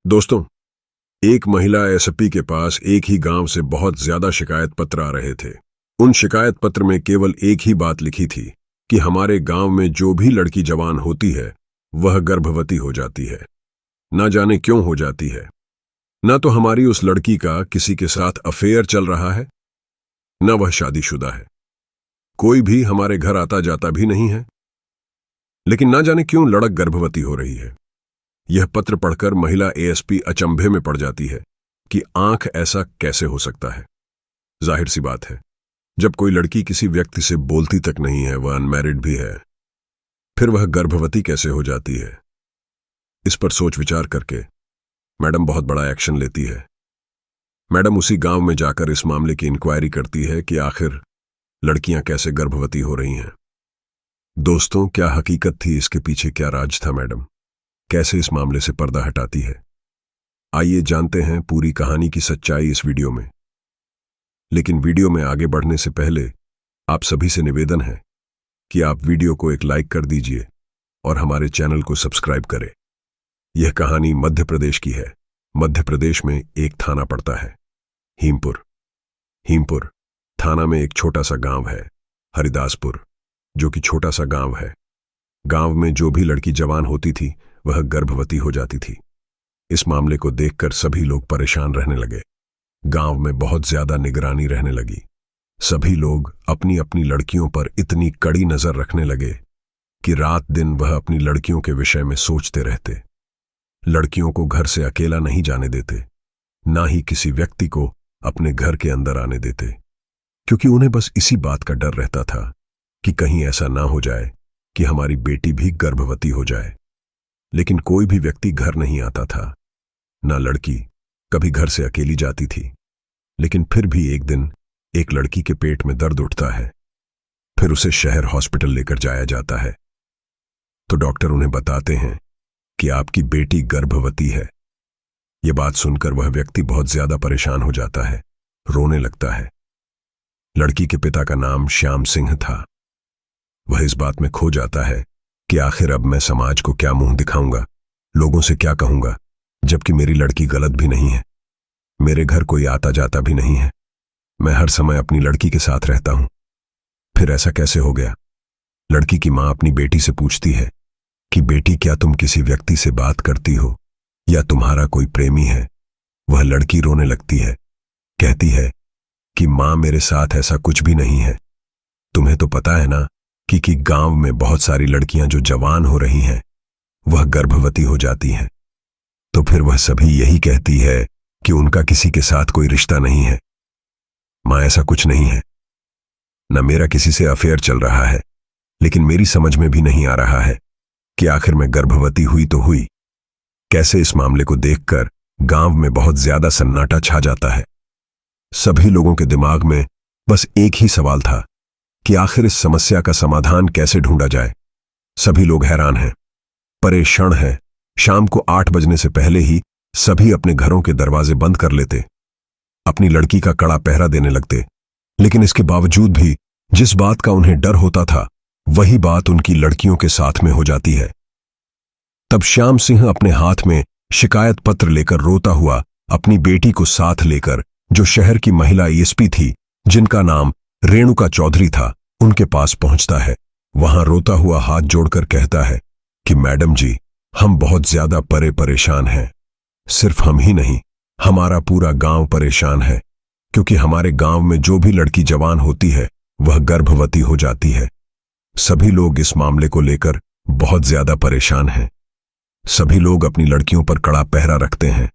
दोस्तों, एक महिला एसपी के पास एक ही गांव से बहुत ज्यादा शिकायत पत्र आ रहे थे। उन शिकायत पत्र में केवल एक ही बात लिखी थी कि हमारे गांव में जो भी लड़की जवान होती है वह गर्भवती हो जाती है। ना जाने क्यों हो जाती है। ना तो हमारी उस लड़की का किसी के साथ अफेयर चल रहा है, न वह शादीशुदा है, कोई भी हमारे घर आता जाता भी नहीं है, लेकिन ना जाने क्यों लड़क गर्भवती हो रही है। यह पत्र पढ़कर महिला एएसपी अचंभे में पड़ जाती है कि आंख ऐसा कैसे हो सकता है। जाहिर सी बात है, जब कोई लड़की किसी व्यक्ति से बोलती तक नहीं है, वह अनमैरिड भी है, फिर वह गर्भवती कैसे हो जाती है। इस पर सोच विचार करके मैडम बहुत बड़ा एक्शन लेती है। मैडम उसी गांव में जाकर इस मामले की इंक्वायरी करती है कि आखिर लड़कियां कैसे गर्भवती हो रही हैं। दोस्तों, क्या हकीकत थी, इसके पीछे क्या राज था, मैडम कैसे इस मामले से पर्दा हटाती है। आइए जानते हैं पूरी कहानी की सच्चाई इस वीडियो में। लेकिन वीडियो में आगे बढ़ने से पहले आप सभी से निवेदन है कि आप वीडियो को एक लाइक कर दीजिए और हमारे चैनल को सब्सक्राइब करें। यह कहानी मध्य प्रदेश की है। मध्य प्रदेश में एक थाना पड़ता है, हीमपुर। हीमपुर थाना में एक छोटा सा गांव है, हरिदासपुर, जो कि छोटा सा गांव है। गांव में जो भी लड़की जवान होती थी वह गर्भवती हो जाती थी। इस मामले को देखकर सभी लोग परेशान रहने लगे। गांव में बहुत ज्यादा निगरानी रहने लगी। सभी लोग अपनी अपनी लड़कियों पर इतनी कड़ी नजर रखने लगे कि रात दिन वह अपनी लड़कियों के विषय में सोचते रहते। लड़कियों को घर से अकेला नहीं जाने देते, ना ही किसी व्यक्ति को अपने घर के अंदर आने देते, क्योंकि उन्हें बस इसी बात का डर रहता था कि कहीं ऐसा ना हो जाए कि हमारी बेटी भी गर्भवती हो जाए। लेकिन कोई भी व्यक्ति घर नहीं आता था, ना लड़की कभी घर से अकेली जाती थी। लेकिन फिर भी एक दिन एक लड़की के पेट में दर्द उठता है। फिर उसे शहर हॉस्पिटल लेकर जाया जाता है तो डॉक्टर उन्हें बताते हैं कि आपकी बेटी गर्भवती है। यह बात सुनकर वह व्यक्ति बहुत ज्यादा परेशान हो जाता है, रोने लगता है। लड़की के पिता का नाम श्याम सिंह था। वह इस बात में खो जाता है कि आखिर अब मैं समाज को क्या मुंह दिखाऊंगा, लोगों से क्या कहूंगा, जबकि मेरी लड़की गलत भी नहीं है, मेरे घर कोई आता जाता भी नहीं है, मैं हर समय अपनी लड़की के साथ रहता हूं। फिर ऐसा कैसे हो गया। लड़की की मां अपनी बेटी से पूछती है कि बेटी, क्या तुम किसी व्यक्ति से बात करती हो या तुम्हारा कोई प्रेमी है। वह लड़की रोने लगती है, कहती है कि मां, मेरे साथ ऐसा कुछ भी नहीं है। तुम्हें तो पता है ना कि गांव में बहुत सारी लड़कियां जो जवान हो रही हैं वह गर्भवती हो जाती हैं। तो फिर वह सभी यही कहती है कि उनका किसी के साथ कोई रिश्ता नहीं है। मां, ऐसा कुछ नहीं है, न मेरा किसी से अफेयर चल रहा है, लेकिन मेरी समझ में भी नहीं आ रहा है कि आखिर मैं गर्भवती हुई तो हुई कैसे। इस मामले को देखकर गांव में बहुत ज्यादा सन्नाटा छा जाता है। सभी लोगों के दिमाग में बस एक ही सवाल था कि आखिर इस समस्या का समाधान कैसे ढूंढा जाए। सभी लोग हैरान हैं, परेशान हैं। शाम को 8 बजने से पहले ही सभी अपने घरों के दरवाजे बंद कर लेते, अपनी लड़की का कड़ा पहरा देने लगते। लेकिन इसके बावजूद भी जिस बात का उन्हें डर होता था वही बात उनकी लड़कियों के साथ में हो जाती है। तब श्याम सिंह अपने हाथ में शिकायत पत्र लेकर रोता हुआ अपनी बेटी को साथ लेकर, जो शहर की महिला एएसपी थी जिनका नाम रेणुका चौधरी था, उनके पास पहुंचता है। वहां रोता हुआ हाथ जोड़कर कहता है कि मैडम जी, हम बहुत ज्यादा परेशान हैं। सिर्फ हम ही नहीं, हमारा पूरा गांव परेशान है, क्योंकि हमारे गांव में जो भी लड़की जवान होती है वह गर्भवती हो जाती है। सभी लोग इस मामले को लेकर बहुत ज्यादा परेशान हैं। सभी लोग अपनी लड़कियों पर कड़ा पहरा रखते हैं,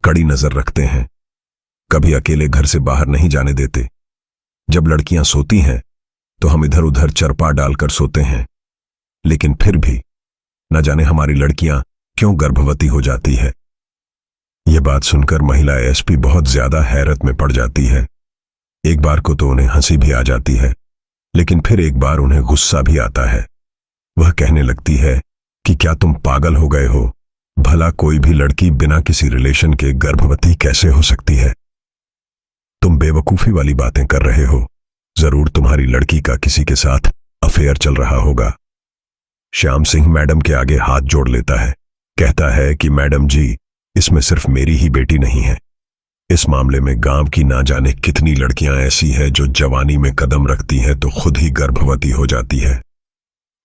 कड़ी नजर रखते हैं, कभी अकेले घर से बाहर नहीं जाने देते। जब लड़कियां सोती हैं तो हम इधर उधर चरपा डालकर सोते हैं, लेकिन फिर भी न जाने हमारी लड़कियां क्यों गर्भवती हो जाती है। यह बात सुनकर महिला एएसपी बहुत ज्यादा हैरत में पड़ जाती है। एक बार को तो उन्हें हंसी भी आ जाती है, लेकिन फिर एक बार उन्हें गुस्सा भी आता है। वह कहने लगती है कि क्या तुम पागल हो गए हो, भला कोई भी लड़की बिना किसी रिलेशन के गर्भवती कैसे हो सकती है। तुम बेवकूफी वाली बातें कर रहे हो, जरूर तुम्हारी लड़की का किसी के साथ अफेयर चल रहा होगा। श्याम सिंह मैडम के आगे हाथ जोड़ लेता है, कहता है कि मैडम जी, इसमें सिर्फ मेरी ही बेटी नहीं है। इस मामले में गांव की ना जाने कितनी लड़कियां ऐसी हैं जो जवानी में कदम रखती हैं तो खुद ही गर्भवती हो जाती है।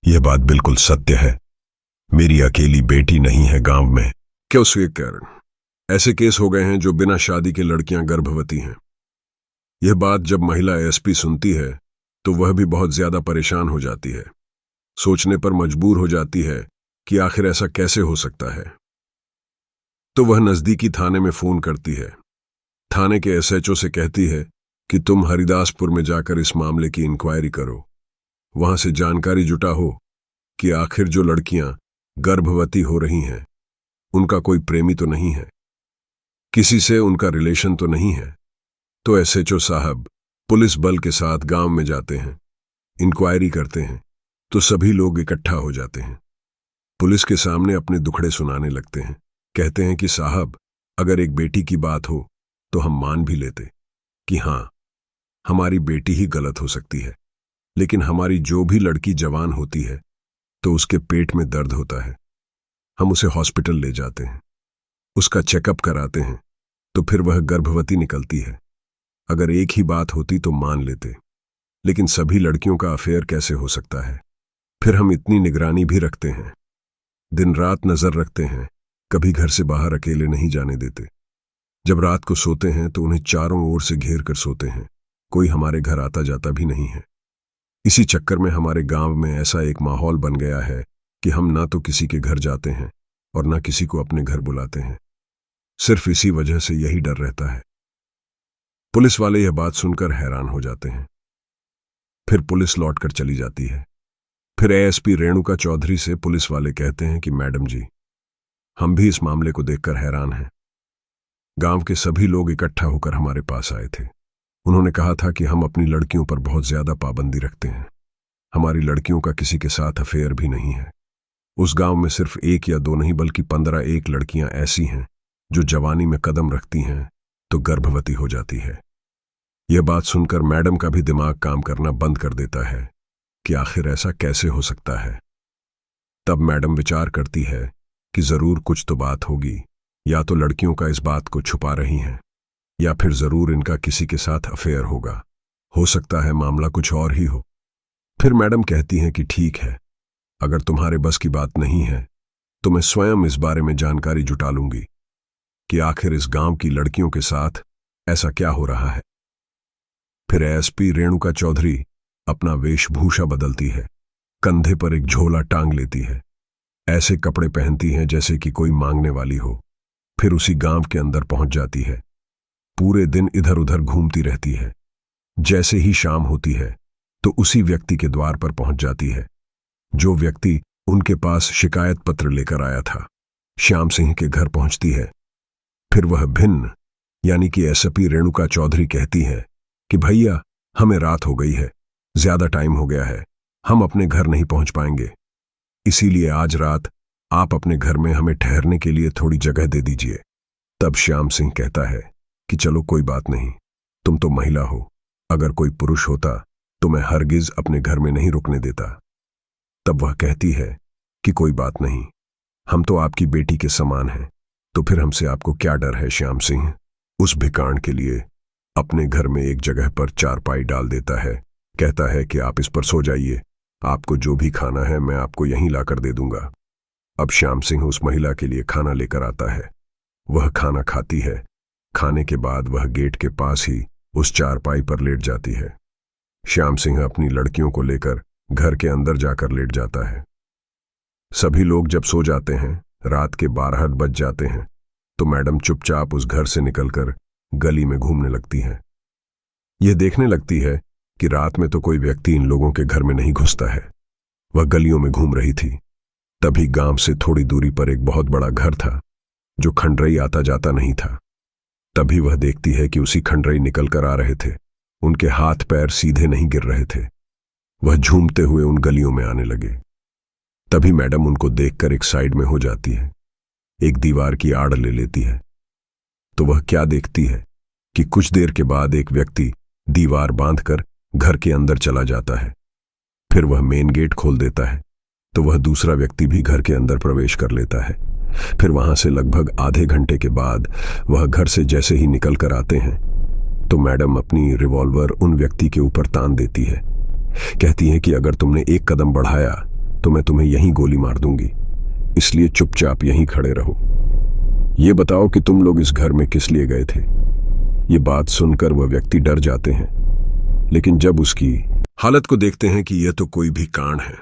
यह बात बिल्कुल सत्य है। मेरी अकेली बेटी नहीं है गांव में। क्यों स्वीकार? ऐसे केस हो गए हैं जो बिना शादी के लड़कियां गर्भवती हैं। यह बात जब महिला एसपी सुनती है तो वह भी बहुत ज्यादा परेशान हो जाती है। सोचने पर मजबूर हो जाती है कि आखिर ऐसा कैसे हो सकता है। तो वह नजदीकी थाने में फोन करती है। थाने के एसएचओ से कहती है कि तुम हरिदासपुर में जाकर इस मामले की इंक्वायरी करो, वहां से जानकारी जुटाओ कि आखिर जो लड़कियां गर्भवती हो रही हैं उनका कोई प्रेमी तो नहीं है, किसी से उनका रिलेशन तो नहीं है। तो एसएचओ साहब पुलिस बल के साथ गांव में जाते हैं, इंक्वायरी करते हैं, तो सभी लोग इकट्ठा हो जाते हैं। पुलिस के सामने अपने दुखड़े सुनाने लगते हैं। कहते हैं कि साहब, अगर एक बेटी की बात हो तो हम मान भी लेते कि हां, हमारी बेटी ही गलत हो सकती है, लेकिन हमारी जो भी लड़की जवान होती है तो उसके पेट में दर्द होता है। हम उसे हॉस्पिटल ले जाते हैं, उसका चेकअप कराते हैं, तो फिर वह गर्भवती निकलती है। अगर एक ही बात होती तो मान लेते, लेकिन सभी लड़कियों का अफेयर कैसे हो सकता है? फिर हम इतनी निगरानी भी रखते हैं, दिन रात नजर रखते हैं, कभी घर से बाहर अकेले नहीं जाने देते। जब रात को सोते हैं तो उन्हें चारों ओर से घेर कर सोते हैं, कोई हमारे घर आता जाता भी नहीं है। इसी चक्कर में हमारे गांव में ऐसा एक माहौल बन गया है कि हम ना तो किसी के घर जाते हैं और ना किसी को अपने घर बुलाते हैं। सिर्फ इसी वजह से यही डर रहता है। पुलिस वाले यह बात सुनकर हैरान हो जाते हैं। फिर पुलिस लौटकर चली जाती है। फिर एएसपी रेणुका चौधरी से पुलिस वाले कहते हैं कि मैडम जी, हम भी इस मामले को देखकर हैरान हैं। गांव के सभी लोग इकट्ठा होकर हमारे पास आए थे। उन्होंने कहा था कि हम अपनी लड़कियों पर बहुत ज्यादा पाबंदी रखते हैं। हमारी लड़कियों का किसी के साथ अफेयर भी नहीं है। उस गांव में सिर्फ 1 या 2 नहीं बल्कि 15 लड़कियां ऐसी हैं जो जवानी में कदम रखती हैं तो गर्भवती हो जाती है। यह बात सुनकर मैडम का भी दिमाग काम करना बंद कर देता है कि आखिर ऐसा कैसे हो सकता है। तब मैडम विचार करती है कि जरूर कुछ तो बात होगी, या तो लड़कियों का इस बात को छुपा रही हैं, या फिर जरूर इनका किसी के साथ अफेयर होगा। हो सकता है मामला कुछ और ही हो। फिर मैडम कहती हैं कि ठीक है, अगर तुम्हारे बस की बात नहीं है तो मैं स्वयं इस बारे में जानकारी जुटा लूंगी कि आखिर इस गांव की लड़कियों के साथ ऐसा क्या हो रहा है। फिर एएसपी रेणुका चौधरी अपना वेशभूषा बदलती है, कंधे पर एक झोला टांग लेती है, ऐसे कपड़े पहनती हैं जैसे कि कोई मांगने वाली हो। फिर उसी गांव के अंदर पहुंच जाती है। पूरे दिन इधर उधर घूमती रहती है। जैसे ही शाम होती है तो उसी व्यक्ति के द्वार पर पहुंच जाती है जो व्यक्ति उनके पास शिकायत पत्र लेकर आया था। श्याम सिंह के घर पहुंचती है। फिर वह भिन्न यानी कि एसपी रेणुका चौधरी कहती है कि भैया, हमें रात हो गई है, ज्यादा टाइम हो गया है, हम अपने घर नहीं पहुंच पाएंगे, इसीलिए आज रात आप अपने घर में हमें ठहरने के लिए थोड़ी जगह दे दीजिए। तब श्याम सिंह कहता है कि चलो कोई बात नहीं, तुम तो महिला हो, अगर कोई पुरुष होता तो मैं हरगिज अपने घर में नहीं रुकने देता। तब वह कहती है कि कोई बात नहीं, हम तो आपकी बेटी के समान हैं, तो फिर हमसे आपको क्या डर है श्याम सिंह। उस भिकाण के लिए अपने घर में एक जगह पर चारपाई डाल देता है, कहता है कि आप इस पर सो जाइए, आपको जो भी खाना है मैं आपको यहीं लाकर दे दूंगा। अब श्याम सिंह उस महिला के लिए खाना लेकर आता है। वह खाना खाती है। खाने के बाद वह गेट के पास ही उस चारपाई पर लेट जाती है। श्याम सिंह अपनी लड़कियों को लेकर घर के अंदर जाकर लेट जाता है। सभी लोग जब सो जाते हैं, रात के 12 बज जाते हैं, तो मैडम चुपचाप उस घर से निकलकर गली में घूमने लगती है। यह देखने लगती है कि रात में तो कोई व्यक्ति इन लोगों के घर में नहीं घुसता है। वह गलियों में घूम रही थी। तभी गांव से थोड़ी दूरी पर एक बहुत बड़ा घर था जो खंडरई आता जाता नहीं था। तभी वह देखती है कि उसी खंडरई निकल कर आ रहे थे। उनके हाथ पैर सीधे नहीं गिर रहे थे। वह झूमते हुए उन गलियों में आने लगे। तभी मैडम उनको देखकर एक साइड में हो जाती है, एक दीवार की आड़ ले लेती है। तो वह क्या देखती है कि कुछ देर के बाद एक व्यक्ति दीवार बांधकर घर के अंदर चला जाता है। फिर वह मेन गेट खोल देता है तो वह दूसरा व्यक्ति भी घर के अंदर प्रवेश कर लेता है। फिर वहां से लगभग आधे घंटे के बाद वह घर से जैसे ही निकल कर आते हैं तो मैडम अपनी रिवॉल्वर उन व्यक्ति के ऊपर तान देती है। कहती है कि अगर तुमने एक कदम बढ़ाया तो मैं तुम्हें यहीं गोली मार दूंगी, इसलिए चुपचाप यहीं खड़े रहो। ये बताओ कि तुम लोग इस घर में किस लिए गए थे। ये बात सुनकर वह व्यक्ति डर जाते हैं, लेकिन जब उसकी हालत को देखते हैं कि यह तो कोई भीकांड है,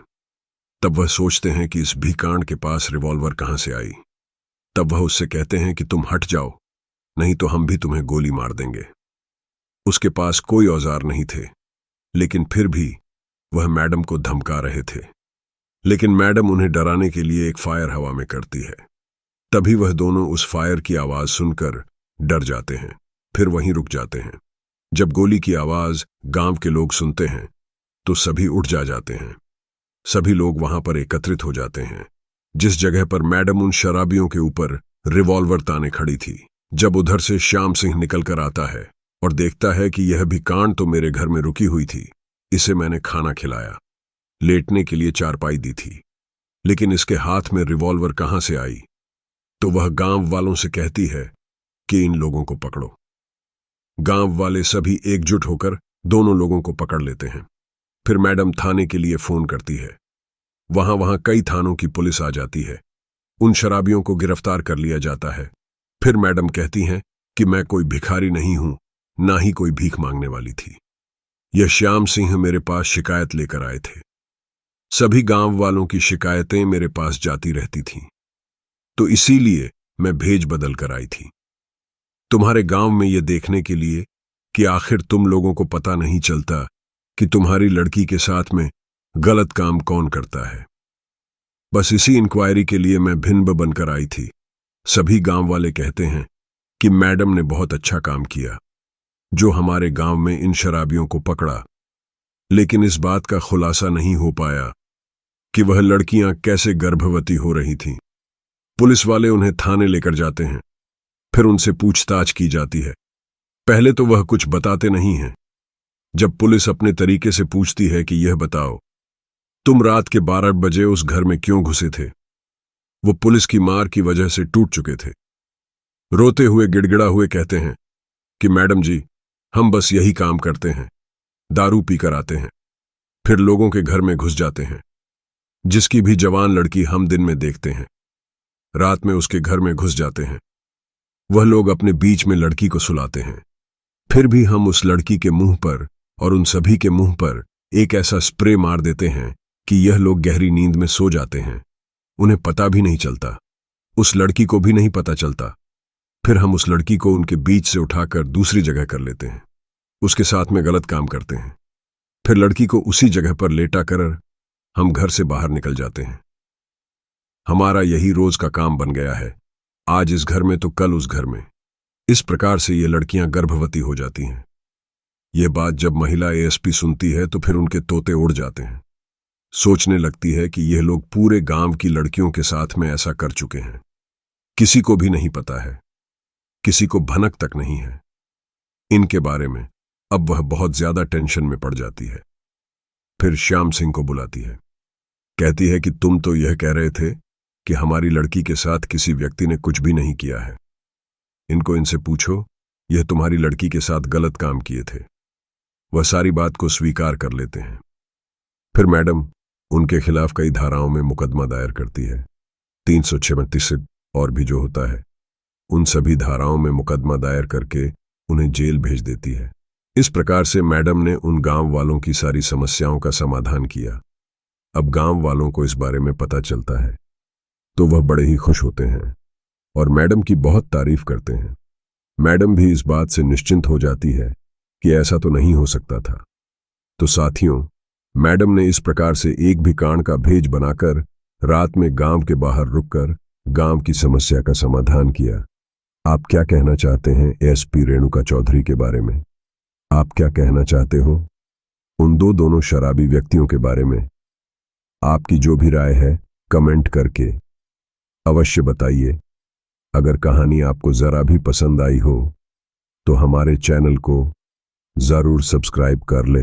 तब वह सोचते हैं कि इस भीकांड के पास रिवॉल्वर कहां से आई। तब वह उससे कहते हैं कि तुम हट जाओ, नहीं तो हम भी तुम्हें गोली मार देंगे। उसके पास कोई औजार नहीं थे, लेकिन फिर भी वह मैडम को धमका रहे थे। लेकिन मैडम उन्हें डराने के लिए एक फायर हवा में करती है। तभी वह दोनों उस फायर की आवाज सुनकर डर जाते हैं, फिर वहीं रुक जाते हैं। जब गोली की आवाज गांव के लोग सुनते हैं तो सभी उठ जाते हैं। सभी लोग वहां पर एकत्रित हो जाते हैं, जिस जगह पर मैडम उन शराबियों के ऊपर रिवॉल्वर ताने खड़ी थी। जब उधर से श्याम सिंह निकल कर आता है और देखता है कि यह भी कांड तो मेरे घर में रुकी हुई थी, इसे मैंने खाना खिलाया, लेटने के लिए चारपाई दी थी, लेकिन इसके हाथ में रिवॉल्वर कहां से आई। तो वह गांव वालों से कहती है कि इन लोगों को पकड़ो। गांव वाले सभी एकजुट होकर दोनों लोगों को पकड़ लेते हैं। फिर मैडम थाने के लिए फोन करती है। वहां कई थानों की पुलिस आ जाती है। उन शराबियों को गिरफ्तार कर लिया जाता है। फिर मैडम कहती हैं कि मैं कोई भिखारी नहीं हूं, ना ही कोई भीख मांगने वाली थी। यह श्याम सिंह मेरे पास शिकायत लेकर आए थे। सभी गांव वालों की शिकायतें मेरे पास जाती रहती थीं, तो इसीलिए मैं भेज बदल कर आई थी, तुम्हारे गांव में यह देखने के लिए कि आखिर तुम लोगों को पता नहीं चलता कि तुम्हारी लड़की के साथ में गलत काम कौन करता है। बस इसी इंक्वायरी के लिए मैं भिन्न बनकर आई थी। सभी गांव वाले कहते हैं कि मैडम ने बहुत अच्छा काम किया जो हमारे गांव में इन शराबियों को पकड़ा, लेकिन इस बात का खुलासा नहीं हो पाया कि वह लड़कियां कैसे गर्भवती हो रही थीं। पुलिस वाले उन्हें थाने लेकर जाते हैं, फिर उनसे पूछताछ की जाती है। पहले तो वह कुछ बताते नहीं हैं। जब पुलिस अपने तरीके से पूछती है कि यह बताओ तुम रात के 12 बजे उस घर में क्यों घुसे थे, वो पुलिस की मार की वजह से टूट चुके थे। रोते हुए गिड़गिड़ा हुए कहते हैं कि मैडम जी, हम बस यही काम करते हैं, दारू पीकर आते हैं, फिर लोगों के घर में घुस जाते हैं। जिसकी भी जवान लड़की हम दिन में देखते हैं, रात में उसके घर में घुस जाते हैं। वह लोग अपने बीच में लड़की को सुलाते हैं। फिर भी हम उस लड़की के मुंह पर और उन सभी के मुंह पर एक ऐसा स्प्रे मार देते हैं कि यह लोग गहरी नींद में सो जाते हैं। उन्हें पता भी नहीं चलता, उस लड़की को भी नहीं पता चलता। फिर हम उस लड़की को उनके बीच से उठाकर दूसरी जगह कर लेते हैं, उसके साथ में गलत काम करते हैं। फिर लड़की को उसी जगह पर लेटा कर हम घर से बाहर निकल जाते हैं। हमारा यही रोज का काम बन गया है, आज इस घर में तो कल उस घर में। इस प्रकार से ये लड़कियां गर्भवती हो जाती हैं। ये बात जब महिला एएसपी सुनती है तो फिर उनके तोते उड़ जाते हैं। सोचने लगती है कि यह लोग पूरे गांव की लड़कियों के साथ में ऐसा कर चुके हैं। किसी को भी नहीं पता है, किसी को भनक तक नहीं है इनके बारे में। अब वह बहुत ज्यादा टेंशन में पड़ जाती है। फिर श्याम सिंह को बुलाती है, कहती है कि तुम तो यह कह रहे थे कि हमारी लड़की के साथ किसी व्यक्ति ने कुछ भी नहीं किया है। इनसे पूछो, यह तुम्हारी लड़की के साथ गलत काम किए थे। वह सारी बात को स्वीकार कर लेते हैं। फिर मैडम उनके खिलाफ कई धाराओं में मुकदमा दायर करती है। 336 और भी जो होता है, उन सभी धाराओं में मुकदमा दायर करके उन्हें जेल भेज देती है। इस प्रकार से मैडम ने उन गांव वालों की सारी समस्याओं का समाधान किया। अब गांव वालों को इस बारे में पता चलता है तो वह बड़े ही खुश होते हैं और मैडम की बहुत तारीफ करते हैं। मैडम भी इस बात से निश्चिंत हो जाती है कि ऐसा तो नहीं हो सकता था। तो साथियों, मैडम ने इस प्रकार से एक भी कांड का भेज बनाकर रात में गांव के बाहर रुककर गांव की समस्या का समाधान किया। आप क्या कहना चाहते हैं एसपी रेणुका चौधरी के बारे में? आप क्या कहना चाहते हो उन दोनों शराबी व्यक्तियों के बारे में? आपकी जो भी राय है कमेंट करके अवश्य बताइए। अगर कहानी आपको जरा भी पसंद आई हो तो हमारे चैनल को जरूर सब्सक्राइब कर ले।